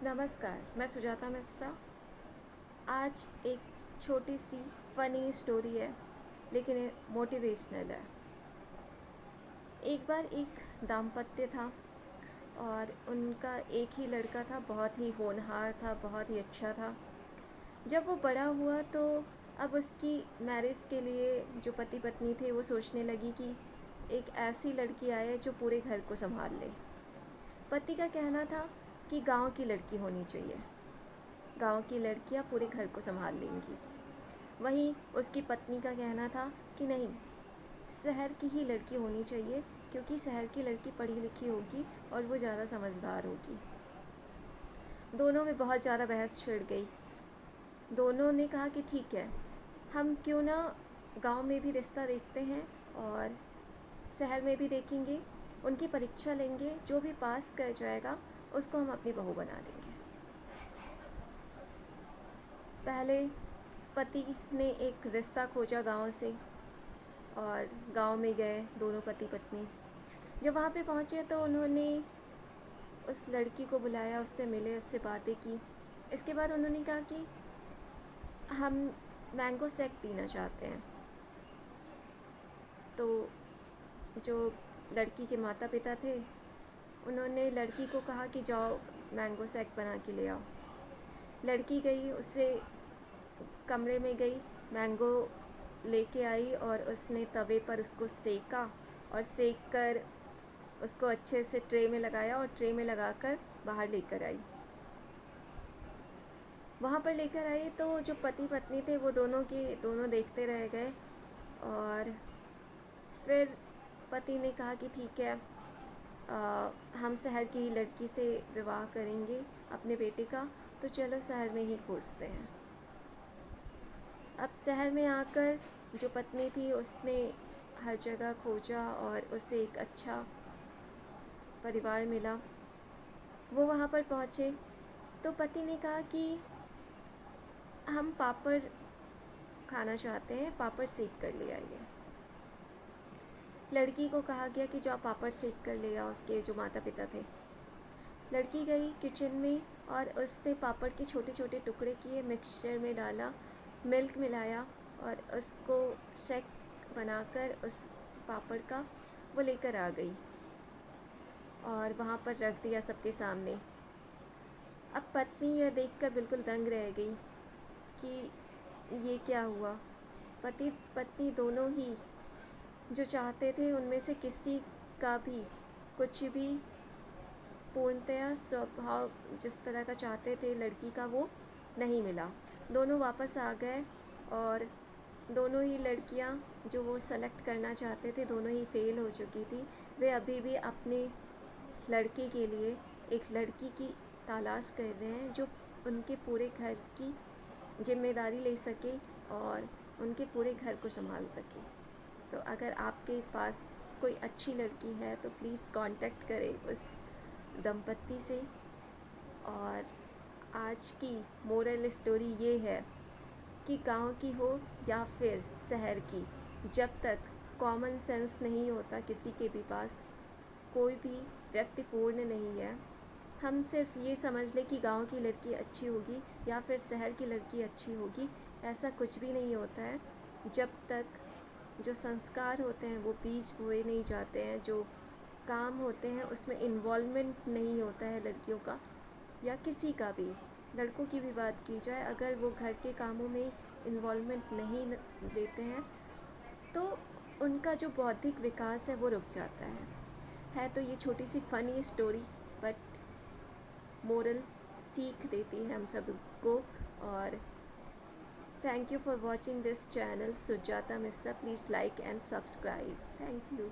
नमस्कार, मैं सुजाता मिश्रा। आज एक छोटी सी फ़नी स्टोरी है, लेकिन ये मोटिवेशनल है। एक बार एक दाम्पत्य था और उनका एक ही लड़का था, बहुत ही होनहार था, बहुत ही अच्छा था। जब वो बड़ा हुआ तो अब उसकी मैरिज के लिए जो पति पत्नी थे वो सोचने लगी कि एक ऐसी लड़की आए जो पूरे घर को संभाल ले। पति का कहना था कि गांव की लड़की होनी चाहिए, गांव की लड़कियां पूरे घर को संभाल लेंगी। वहीं उसकी पत्नी का कहना था कि नहीं, शहर की ही लड़की होनी चाहिए, क्योंकि शहर की लड़की पढ़ी लिखी होगी और वो ज़्यादा समझदार होगी। दोनों में बहुत ज़्यादा बहस छिड़ गई। दोनों ने कहा कि ठीक है, हम क्यों ना गांव में भी रिश्ता देखते हैं और शहर में भी देखेंगे, उनकी परीक्षा लेंगे, जो भी पास कर जाएगा उसको हम अपनी बहू बना लेंगे। पहले पति ने एक रिश्ता खोजा गांव से और गांव में गए दोनों पति पत्नी। जब वहाँ पे पहुँचे तो उन्होंने उस लड़की को बुलाया, उससे मिले, उससे बातें की। इसके बाद उन्होंने कहा कि हम मैंगो शेक पीना चाहते हैं। तो जो लड़की के माता पिता थे उन्होंने लड़की को कहा कि जाओ मैंगो शेक बना के ले आओ। लड़की गई, उससे कमरे में गई, मैंगो लेके आई और उसने तवे पर उसको सेका और सेक कर उसको अच्छे से ट्रे में लगाया और ट्रे में लगाकर बाहर लेकर आई। वहाँ पर लेकर आई तो जो पति पत्नी थे वो दोनों देखते रह गए। और फिर पति ने कहा कि ठीक है, हम शहर की लड़की से विवाह करेंगे अपने बेटे का, तो चलो शहर में ही खोजते हैं। अब शहर में आकर जो पत्नी थी उसने हर जगह खोजा और उसे एक अच्छा परिवार मिला। वो वहाँ पर पहुँचे तो पति ने कहा कि हम पापड़ खाना चाहते हैं, पापड़ सेक कर ले आइए। लड़की को कहा गया कि जाओ पापड़ सेक कर ले आओ, उसके जो माता पिता थे। लड़की गई किचन में और उसने पापड़ के छोटे छोटे टुकड़े किए, मिक्सचर में डाला, मिल्क मिलाया और उसको शेक बनाकर उस पापड़ का वो लेकर आ गई और वहाँ पर रख दिया सबके सामने। अब पत्नी यह देखकर बिल्कुल दंग रह गई कि ये क्या हुआ। पति पत्नी दोनों ही जो चाहते थे उनमें से किसी का भी कुछ भी पूर्णतया स्वभाव जिस तरह का चाहते थे लड़की का वो नहीं मिला। दोनों वापस आ गए और दोनों ही लड़कियां जो वो सेलेक्ट करना चाहते थे दोनों ही फेल हो चुकी थी। वे अभी भी अपने लड़के के लिए एक लड़की की तलाश कर रहे हैं जो उनके पूरे घर की जिम्मेदारी ले सके और उनके पूरे घर को संभाल सके। तो अगर आपके पास कोई अच्छी लड़की है तो प्लीज़ कांटेक्ट करें उस दंपत्ति से। और आज की मोरल स्टोरी ये है कि गांव की हो या फिर शहर की, जब तक कॉमन सेंस नहीं होता किसी के भी पास, कोई भी व्यक्ति पूर्ण नहीं है। हम सिर्फ ये समझ लें कि गांव की लड़की अच्छी होगी या फिर शहर की लड़की अच्छी होगी, ऐसा कुछ भी नहीं होता है। जब तक जो संस्कार होते हैं वो बीज बोए नहीं जाते हैं, जो काम होते हैं उसमें इन्वॉल्वमेंट नहीं होता है लड़कियों का या किसी का भी। लड़कों की भी बात की जाए, अगर वो घर के कामों में इन्वॉल्वमेंट नहीं लेते हैं तो उनका जो बौद्धिक विकास है वो रुक जाता है। तो ये छोटी सी फ़नी स्टोरी बट मोरल सीख देती है हम सबको। और thank you for watching this channel Sujata Mishra. Please like and subscribe. Thank you.